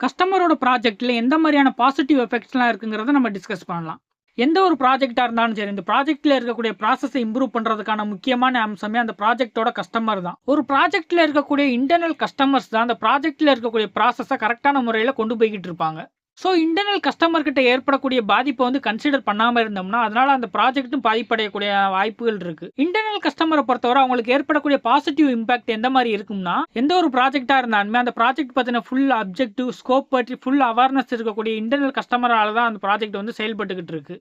கஸ்டமரோட ப்ராஜெக்ட்ல எந்த மாதிரியான பாசிட்டிவ் எஃபெக்ட்ஸ்லாம் இருக்குங்கிறத நம்ம டிஸ்கஸ் பண்ணலாம். எந்த ஒரு ப்ராஜெக்ட்டா இருந்தாலும் சரி, இந்த ப்ராஜெக்ட்ல இருக்கக்கூடிய ப்ராசஸை இம்ப்ரூவ் பண்றதுக்கான முக்கியமான அம்சமே அந்த ப்ராஜெக்ட்டோட கஸ்டமர் தான். ஒரு ப்ராஜெக்ட்ல இருக்கக்கூடிய இன்டர்னல் கஸ்டமர்ஸ் தான் அந்த ப்ராஜெக்ட்ல இருக்கக்கூடிய ப்ராசஸை கரெக்டான முறையில கொண்டு போய்க்கிட்டு இருப்பாங்க. ஸோ இன்டர்னல் கஸ்டமர் கிட்ட ஏற்படக்கூடிய பாதிப்பை வந்து கன்சிடர் பண்ணாம இருந்தோம்னா, அதனால அந்த ப்ராஜெக்ட்டும் பாதிப்படையக்கூடிய வாய்ப்புகள் இருக்கு. இன்டர்னல் கஸ்டமரை பொறுத்தவரை அவங்களுக்கு ஏற்படக்கூடிய பாசிட்டிவ் இம்பாக்ட் எந்த மாதிரி இருக்கும்னா, எந்த ஒரு ப்ராஜெக்ட்டா இருந்தாலுமே அந்த ப்ராஜெக்ட் பத்தின ஃபுல் அப்ஜெக்டிவ், ஸ்கோப் பற்றி ஃபுல் அவேர்னஸ் இருக்கக்கூடிய இன்டர்னல் கஸ்டமரால தான் அந்த ப்ராஜெக்ட் வந்து செயல்பட்டுக்கிட்டு இருக்கு.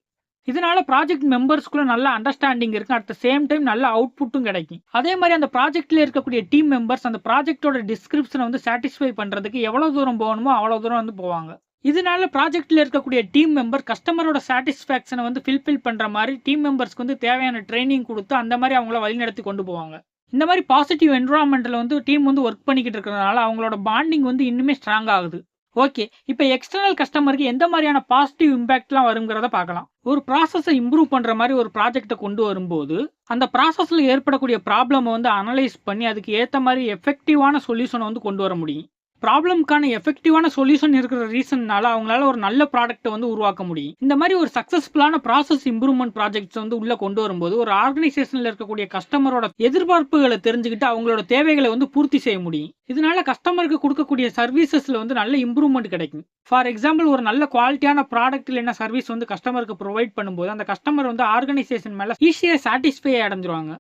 இதனால ப்ராஜெக்ட் மெம்பர்ஸ்க்குள்ள நல்ல அண்டர்ஸ்டாண்டிங் இருக்கு. அட் த சேம் டைம் நல்ல அவுட்புட்டும் கிடைக்கும். அதே மாதிரி அந்த ப்ராஜெக்ட்ல இருக்கக்கூடிய டீம் மெம்பர்ஸ் அந்த ப்ராஜெக்ட்டோட டிஸ்கிரிப்ஷனை வந்து சாட்டிஸ்ஃபை பண்றதுக்கு எவ்வளவு தூரம் போகணுமோ அவ்வளவு தூரம் வந்து போவாங்க. இதனால ப்ராஜெக்ட்ல இருக்கக்கூடிய டீம் மெம்பர் கஸ்டமரோட சாட்டிஸ்ஃபேக்ஷனை வந்து ஃபில்ஃபில் பண்ற மாதிரி டீம் மெம்பர்ஸ்க்கு வந்து தேவையான ட்ரைனிங் கொடுத்து அந்த மாதிரி அவங்கள வழிநடத்தி கொண்டு போவாங்க. இந்த மாதிரி பாசிட்டிவ் என்விரான்மெண்ட்ல வந்து டீம் வந்து ஒர்க் பண்ணிக்கிட்டு இருக்கிறதுனால அவங்களோட பாண்டிங் வந்து இன்னுமே ஸ்ட்ராங் ஆகுது. ஓகே, இப்போ எக்ஸ்டர்னல் கஸ்டமருக்கு எந்த மாதிரியான பாசிட்டிவ் இம்பாக்ட்லாம் வருங்கிறத பார்க்கலாம். ஒரு ப்ராசஸை இம்ப்ரூவ் பண்ற மாதிரி ஒரு ப்ராஜெக்ட்டை கொண்டு வரும்போது அந்த ப்ராசஸ்ல ஏற்படக்கூடிய ப்ராப்ளமை வந்து அனலைஸ் பண்ணி அதுக்கு ஏற்ற மாதிரி எஃபெக்டிவான சொல்யூஷனை வந்து கொண்டு வர முடியும். ப்ராப்ளம்க்கான எஃபெக்டிவான சொல்யூஷன் இருக்கிற ரீசன்னால அவங்களால ஒரு நல்ல ப்ராடக்ட்டை வந்து உருவாக்க முடியும். இந்த மாதிரி ஒரு சக்சஸ்ஃபுல்லான ப்ராசஸ் இம்ப்ரூவ்மெண்ட் ப்ராஜெக்ட்ஸ் வந்து உள்ள கொண்டு வரும்போது ஒரு ஆர்கனைசேஷன்ல இருக்கக்கூடிய கஸ்டமரோட எதிர்பார்ப்புகளை தெரிஞ்சுக்கிட்டு அவங்களோட தேவைகளை வந்து பூர்த்தி செய்ய முடியும். இதனால கஸ்டமருக்கு கொடுக்கக்கூடிய சர்வீசஸ்ல வந்து நல்ல இம்ப்ரூவ்மெண்ட் கிடைக்கும். ஃபார் எக்ஸாம்பிள், ஒரு நல்ல குவாலிட்டியான ப்ராடக்ட் இல்லைன்னா சர்வீஸ் வந்து கஸ்டமருக்கு ப்ரொவைட் பண்ணும்போது அந்த கஸ்டமர் வந்து ஆர்கனைசேஷன் மேல ஈஸியா சாட்டிஸ்ஃபை அடைஞ்சிருவாங்க.